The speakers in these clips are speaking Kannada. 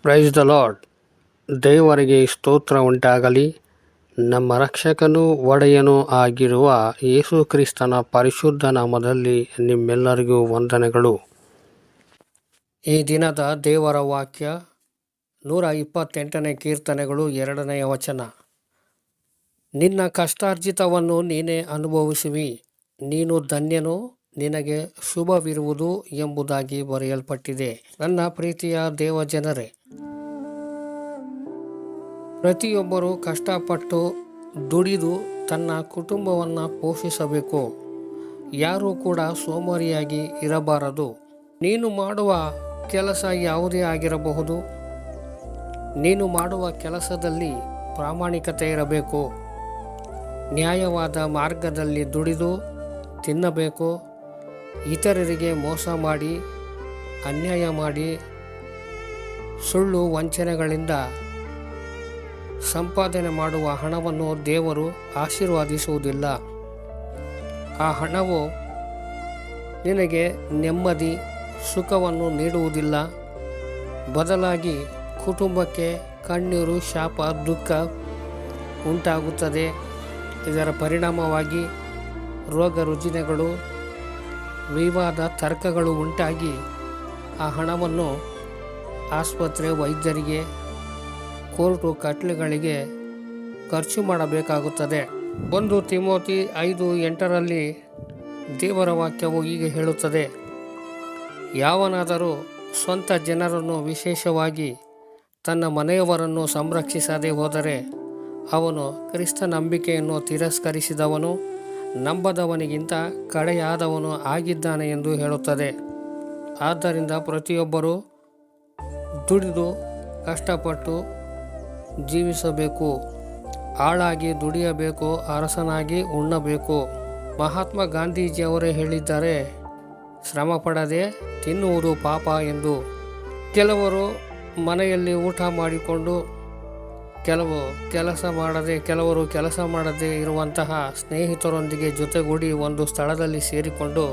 Praise the lord. ದೇವರಿಗೆ ಸ್ತೋತ್ರ ಉಂಟಾಗಲಿ. ನಮ್ಮ ರಕ್ಷಕನೂ ಒಡೆಯನೂ ಆಗಿರುವ ಯೇಸು ಕ್ರಿಸ್ತನ ಪರಿಶುದ್ಧ ನಾಮದಲ್ಲಿ ನಿಮ್ಮೆಲ್ಲರಿಗೂ ವಂದನೆಗಳು. ಈ ದಿನದ ದೇವರ ವಾಕ್ಯ 128ನೇ ಕೀರ್ತನೆಗಳು 2ನೇ ವಚನ. ನಿನ್ನ ಕಷ್ಟಾರ್ಜಿತವನ್ನು ನೀನೇ ಅನುಭವಿಸುವಿ, ನೀನು ಧನ್ಯನು, ನಿನಗೆ ಶುಭವಿರುವುದು ಎಂಬುದಾಗಿ ಬರೆಯಲ್ಪಟ್ಟಿದೆ. ನನ್ನ ಪ್ರೀತಿಯ ದೇವಜನರೇ, ಪ್ರತಿಯೊಬ್ಬರೂ ಕಷ್ಟಪಟ್ಟು ದುಡಿದು ತನ್ನ ಕುಟುಂಬವನ್ನು ಪೋಷಿಸಬೇಕು. ಯಾರೂ ಕೂಡ ಸೋಮಾರಿಯಾಗಿ ಇರಬಾರದು. ನೀನು ಮಾಡುವ ಕೆಲಸ ಯಾವುದೇ ಆಗಿರಬಹುದು, ನೀನು ಮಾಡುವ ಕೆಲಸದಲ್ಲಿ ಪ್ರಾಮಾಣಿಕತೆ ಇರಬೇಕು. ನ್ಯಾಯವಾದ ಮಾರ್ಗದಲ್ಲಿ ದುಡಿದು ತಿನ್ನಬೇಕು. ಇತರರಿಗೆ ಮೋಸ ಮಾಡಿ, ಅನ್ಯಾಯ ಮಾಡಿ, ಸುಳ್ಳು ವಂಚನೆಗಳಿಂದ ಸಂಪಾದನೆ ಮಾಡುವ ಹಣವನ್ನು ದೇವರು ಆಶೀರ್ವದಿಸುವುದಿಲ್ಲ. ಆ ಹಣವು ನಿನಗೆ ನೆಮ್ಮದಿ, ಸುಖವನ್ನು ನೀಡುವುದಿಲ್ಲ. ಬದಲಾಗಿ ಕುಟುಂಬಕ್ಕೆ ಕಣ್ಣೀರು, ಶಾಪ, ದುಃಖ ಉಂಟಾಗುತ್ತದೆ. ಇದರ ಪರಿಣಾಮವಾಗಿ ರೋಗ ರುಜಿನಗಳು, ವಿವಾದ, ತರ್ಕಗಳು ಉಂಟಾಗಿ ಆ ಹಣವನ್ನು ಆಸ್ಪತ್ರೆ, ವೈದ್ಯರಿಗೆ, ಕೋರ್ಟು ಕಟ್ಲೆಗಳಿಗೆ ಖರ್ಚು ಮಾಡಬೇಕಾಗುತ್ತದೆ. 1 ತಿಮೋತಿ 5:8 ದೇವರ ವಾಕ್ಯವು ಹೀಗೆ ಹೇಳುತ್ತದೆ: ಯಾವನಾದರೂ ಸ್ವಂತ ಜನರನ್ನು, ವಿಶೇಷವಾಗಿ ತನ್ನ ಮನೆಯವರನ್ನು ಸಂರಕ್ಷಿಸದೆ ಹೋದರೆ ಅವನು ಕ್ರಿಸ್ತ ನಂಬಿಕೆಯನ್ನು ತಿರಸ್ಕರಿಸಿದವನು, ನಂಬದವನಿಗಿಂತ ಕಡೆಯಾದವನು ಆಗಿದ್ದಾನೆ ಎಂದು ಹೇಳುತ್ತದೆ. ಆದ್ದರಿಂದ ಪ್ರತಿಯೊಬ್ಬರೂ ದುಡಿದು ಕಷ್ಟಪಟ್ಟು ಜೀವಿಸಬೇಕು. ಆಳಾಗಿ ದುಡಿಯಬೇಕು, ಅರಸನಾಗಿ ಉಣ್ಣಬೇಕು. ಮಹಾತ್ಮ ಗಾಂಧೀಜಿಯವರೇ ಹೇಳಿದ್ದಾರೆ, ಶ್ರಮ ಪಡದೆ ತಿನ್ನುವುದು ಪಾಪ ಎಂದು. ಕೆಲವರು ಮನೆಯಲ್ಲಿ ಊಟ ಮಾಡಿಕೊಂಡು ಕೆಲವರು ಕೆಲಸ ಮಾಡದೆ ಇರುವಂತಹ ಸ್ನೇಹಿತರೊಂದಿಗೆ ಜೊತೆಗೂಡಿ ಒಂದು ಸ್ಥಳದಲ್ಲಿ ಸೇರಿಕೊಂಡು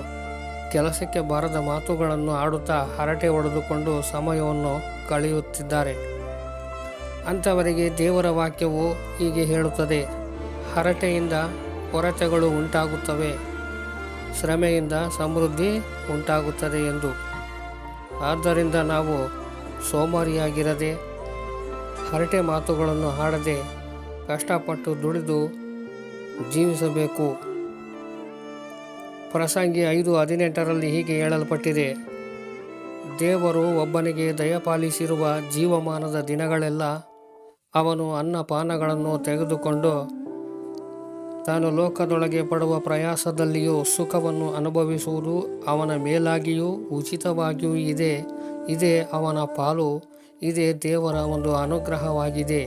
ಕೆಲಸಕ್ಕೆ ಬಾರದ ಮಾತುಗಳನ್ನು ಆಡುತ್ತಾ ಹರಟೆ ಹೊಡೆದುಕೊಂಡು ಸಮಯವನ್ನು ಕಳೆಯುತ್ತಿದ್ದಾರೆ. ಅಂಥವರಿಗೆ ದೇವರ ವಾಕ್ಯವು ಹೀಗೆ ಹೇಳುತ್ತದೆ: ಹರಟೆಯಿಂದ ಕೊರತೆಗಳು ಉಂಟಾಗುತ್ತವೆ, ಶ್ರಮೆಯಿಂದ ಸಮೃದ್ಧಿ ಉಂಟಾಗುತ್ತದೆ ಎಂದು. ಆದ್ದರಿಂದ ನಾವು ಸೋಮಾರಿಯಾಗಿರದೆ, ಹರಟೆ ಮಾತುಗಳನ್ನು ಆಡದೆ ಕಷ್ಟಪಟ್ಟು ದುಡಿದು ಜೀವಿಸಬೇಕು. ಪ್ರಸಂಗಿ 5:18 ಹೀಗೆ ಹೇಳಲ್ಪಟ್ಟಿದೆ: ದೇವರು ಒಬ್ಬನಿಗೆ ದಯಪಾಲಿಸಿರುವ ಜೀವಮಾನದ ದಿನಗಳೆಲ್ಲ ಅವನು ಅನ್ನಪಾನಗಳನ್ನು ತೆಗೆದುಕೊಂಡು ತಾನು ಲೋಕದೊಳಗೆ ಪಡುವ ಪ್ರಯಾಸದಲ್ಲಿಯೂ ಸುಖವನ್ನು ಅನುಭವಿಸುವುದು ಅವನ ಮೇಲಾಗಿಯೂ ಉಚಿತವಾಗಿಯೂ ಇದೆ. ಇದೇ ಅವನ ಪಾಲು. ಇದೇ ದೇವರ ಒಂದು ಅನುಗ್ರಹವಾಗಿದೆ.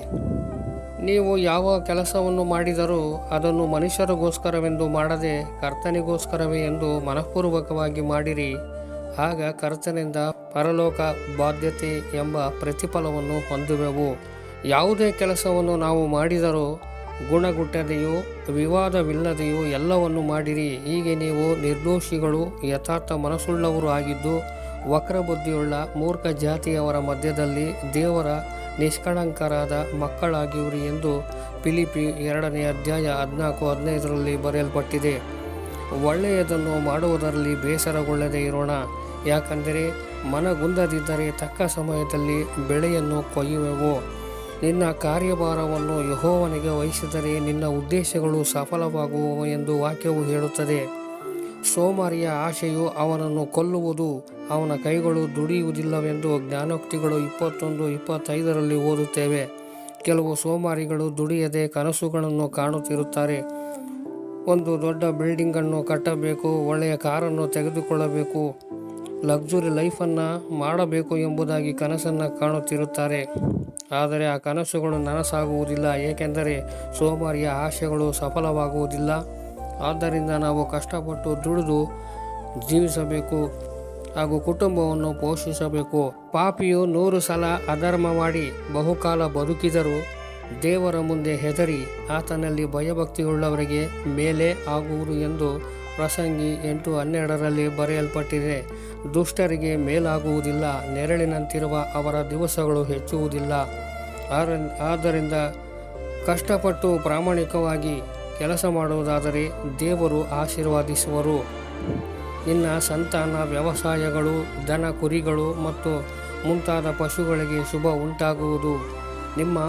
ನೀವು ಯಾವ ಕೆಲಸವನ್ನು ಮಾಡಿದರೂ ಅದನ್ನು ಮನುಷ್ಯರಿಗೋಸ್ಕರವೆಂದು ಮಾಡದೆ ಕರ್ತನಿಗೋಸ್ಕರವೇ ಎಂದು ಮನಃಪೂರ್ವಕವಾಗಿ ಮಾಡಿರಿ. ಆಗ ಕರ್ತನಿಂದ ಪರಲೋಕ ಬಾಧ್ಯತೆ ಎಂಬ ಪ್ರತಿಫಲವನ್ನು ಹೊಂದುವೆವು. ಯಾವುದೇ ಕೆಲಸವನ್ನು ನಾವು ಮಾಡಿದರೂ ಗುಣಗುಟ್ಟದೆಯೋ ವಿವಾದವಿಲ್ಲದೆಯೋ ಎಲ್ಲವನ್ನು ಮಾಡಿರಿ. ಹೀಗೆ ನೀವು ನಿರ್ದೋಷಿಗಳು, ಯಥಾರ್ಥ ಮನಸ್ಸುಳ್ಳವರು ಆಗಿದ್ದು ವಕ್ರಬುದ್ಧಿಯುಳ್ಳ ಮೂರ್ಖ ಜಾತಿಯವರ ಮಧ್ಯದಲ್ಲಿ ದೇವರ ನಿಷ್ಕಳಂಕರಾದ ಮಕ್ಕಳಾಗಿವ್ರಿ ಎಂದು ಫಿಲಿಪ್ಪಿ 2:14-15 ಬರೆಯಲ್ಪಟ್ಟಿದೆ. ಒಳ್ಳೆಯದನ್ನು ಮಾಡುವುದರಲ್ಲಿ ಬೇಸರಗೊಳ್ಳದೆ ಇರೋಣ, ಯಾಕಂದರೆ ಮನಗುಂದದಿದ್ದರೆ ತಕ್ಕ ಸಮಯದಲ್ಲಿ ಬೆಳೆಯನ್ನು ಕೊಯ್ಯುವೆವು. ನಿನ್ನ ಕಾರ್ಯಭಾರವನ್ನು ಯೆಹೋವನಿಗೆ ವಹಿಸಿದರೆ ನಿನ್ನ ಉದ್ದೇಶಗಳು ಸಫಲವಾಗುವವು ಎಂದು ವಾಕ್ಯವು ಹೇಳುತ್ತದೆ. ಸೋಮಾರಿಯ ಆಶೆಯು ಅವನನ್ನು ಕೊಲ್ಲುವುದು, ಅವನ ಕೈಗಳು ದುಡಿಯುವುದಿಲ್ಲವೆಂದು ಜ್ಞಾನೋಕ್ತಿಗಳು 21:25 ಓದುತ್ತೇವೆ. ಕೆಲವು ಸೋಮಾರಿಗಳು ದುಡಿಯದೆ ಕನಸುಗಳನ್ನು ಕಾಣುತ್ತಿರುತ್ತಾರೆ. ಒಂದು ದೊಡ್ಡ ಬಿಲ್ಡಿಂಗನ್ನು ಕಟ್ಟಬೇಕು, ಒಳ್ಳೆಯ ಕಾರನ್ನು ತೆಗೆದುಕೊಳ್ಳಬೇಕು, ಲಕ್ಸುರಿ ಲೈಫನ್ನು ಮಾಡಬೇಕು ಎಂಬುದಾಗಿ ಕನಸನ್ನು ಕಾಣುತ್ತಿರುತ್ತಾರೆ. ಆದರೆ ಆ ಕನಸುಗಳು ನನಸಾಗುವುದಿಲ್ಲ, ಏಕೆಂದರೆ ಸೋಮಾರಿಯ ಆಶೆಗಳು ಸಫಲವಾಗುವುದಿಲ್ಲ. ಆದ್ದರಿಂದ ನಾವು ಕಷ್ಟಪಟ್ಟು ದುಡಿದು ಜೀವಿಸಬೇಕು ಹಾಗೂ ಕುಟುಂಬವನ್ನು ಪೋಷಿಸಬೇಕು. ಪಾಪಿಯು 100 ಸಲ ಅಧರ್ಮ ಮಾಡಿ ಬಹುಕಾಲ ಬದುಕಿದರೂ ದೇವರ ಮುಂದೆ ಹೆದರಿ ಆತನಲ್ಲಿ ಭಯಭಕ್ತಿಯುಳ್ಳವರಿಗೆ ಮೇಲೆ ಆಗುವುದು ಎಂದು ಪ್ರಸಂಗಿ 8:12 ಬರೆಯಲ್ಪಟ್ಟಿದೆ. ದುಷ್ಟರಿಗೆ ಮೇಲಾಗುವುದಿಲ್ಲ, ನೆರಳಿನಂತಿರುವ ಅವರ ದಿವಸಗಳು ಹೆಚ್ಚುವುದಿಲ್ಲ. ಆದ್ದರಿಂದ ಕಷ್ಟಪಟ್ಟು ಪ್ರಾಮಾಣಿಕವಾಗಿ ಕೆಲಸ ಮಾಡುವುದಾದರೆ ದೇವರು ಆಶೀರ್ವದಿಸುವರು. ನಿನ್ನ ಸಂತಾನ, ವ್ಯವಸಾಯಗಳು, ದನ ಕುರಿಗಳು ಮತ್ತು ಮುಂತಾದ ಪಶುಗಳಿಗೆ ಶುಭ ಉಂಟಾಗುವುದು. ನಿಮ್ಮ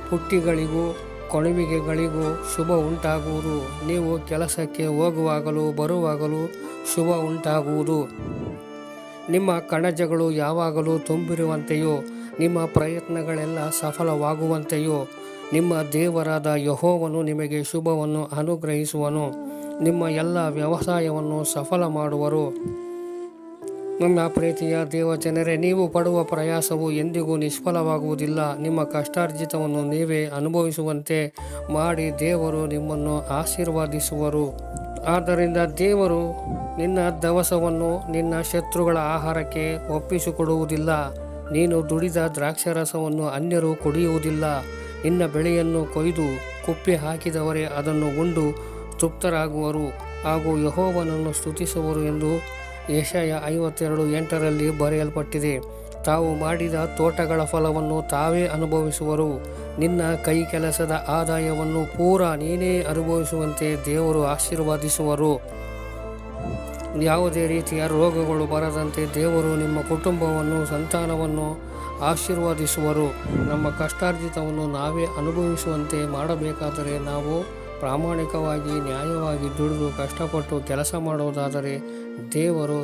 ಪುಟ್ಟಿಗಳಿಗೂ ಕೊಣವಿಗೆಗಳಿಗೂ ಶುಭ ಉಂಟಾಗುವುದು. ನೀವು ಕೆಲಸಕ್ಕೆ ಹೋಗುವಾಗಲೂ ಬರುವಾಗಲೂ ಶುಭ ಉಂಟಾಗುವುದು. ನಿಮ್ಮ ಕಣಜಗಳು ಯಾವಾಗಲೂ ತುಂಬಿರುವಂತೆಯೋ, ನಿಮ್ಮ ಪ್ರಯತ್ನಗಳೆಲ್ಲ ಸಫಲವಾಗುವಂತೆಯೋ ನಿಮ್ಮ ದೇವರಾದ ಯೆಹೋವನು ನಿಮಗೆ ಶುಭವನ್ನು ಅನುಗ್ರಹಿಸುವನು. ನಿಮ್ಮ ಎಲ್ಲ ವ್ಯವಸಾಯವನ್ನು ಸಫಲ ಮಾಡುವರು. ನನ್ನ ಪ್ರೀತಿಯ ದೇವಜನರೇ, ನೀವು ಪಡುವ ಪ್ರಯಾಸವು ಎಂದಿಗೂ ನಿಷ್ಫಲವಾಗುವುದಿಲ್ಲ. ನಿಮ್ಮ ಕಷ್ಟಾರ್ಜಿತವನ್ನು ನೀವೇ ಅನುಭವಿಸುವಂತೆ ಮಾಡಿ ದೇವರು ನಿಮ್ಮನ್ನು ಆಶೀರ್ವದಿಸುವರು. ಆದ್ದರಿಂದ ದೇವರು ನಿನ್ನ ದವಸವನ್ನು ನಿನ್ನ ಶತ್ರುಗಳ ಆಹಾರಕ್ಕೆ ಒಪ್ಪಿಸಿಕೊಡುವುದಿಲ್ಲ. ನೀನು ದುಡಿದ ದ್ರಾಕ್ಷಾರಸವನ್ನು ಅನ್ಯರು ಕುಡಿಯುವುದಿಲ್ಲ. ನಿನ್ನ ಬೆಳೆಯನ್ನು ಕೊಯ್ದು ಕುಪ್ಪಿ ಹಾಕಿದವರೇ ಅದನ್ನು ಉಂಡು ತೃಪ್ತರಾಗುವರು ಹಾಗೂ ಯೆಹೋವನನ್ನು ಸ್ತುತಿಸುವರು ಎಂದು ಯೆಶಾಯ 52:8 ಬರೆಯಲ್ಪಟ್ಟಿದೆ. ತಾವು ಮಾಡಿದ ತೋಟಗಳ ಫಲವನ್ನು ತಾವೇ ಅನುಭವಿಸುವರು. ನಿನ್ನ ಕೈ ಕೆಲಸದ ಆದಾಯವನ್ನು ಪೂರಾ ನೀನೇ ಅನುಭವಿಸುವಂತೆ ದೇವರು ಆಶೀರ್ವದಿಸುವರು. ಯಾವುದೇ ರೀತಿಯ ರೋಗಗಳು ಬರದಂತೆ ದೇವರು ನಿಮ್ಮ ಕುಟುಂಬವನ್ನು, ಸಂತಾನವನ್ನು ಆಶೀರ್ವದಿಸುವರು. ನಮ್ಮ ಕಷ್ಟಾರ್ಜಿತವನ್ನು ನಾವೇ ಅನುಭವಿಸುವಂತೆ ಮಾಡಬೇಕಾದರೆ ನಾವು ಪ್ರಾಮಾಣಿಕವಾಗಿ, ನ್ಯಾಯವಾಗಿ ದುಡಿದು ಕಷ್ಟಪಟ್ಟು ಕೆಲಸ ಮಾಡುವುದಾದರೆ ದೇವರು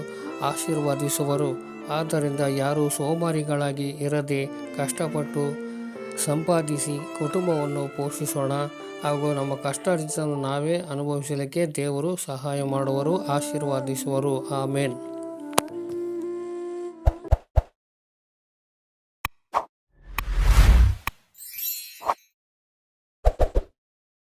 ಆಶೀರ್ವದಿಸುವರು. ಆದ್ದರಿಂದ ಯಾರೂ ಸೋಮಾರಿಗಳಾಗಿ ಇರದೆ ಕಷ್ಟಪಟ್ಟು ಸಂಪಾದಿಸಿ ಕುಟುಂಬವನ್ನು ಪೋಷಿಸೋಣ ಹಾಗೂ ನಮ್ಮ ಕಷ್ಟಾರ್ಜಿತವನ್ನು ನಾವೇ ಅನುಭವಿಸಲಿಕ್ಕೆ ದೇವರು ಸಹಾಯ ಮಾಡುವರು, ಆಶೀರ್ವದಿಸುವರು. ಆಮೇನ್.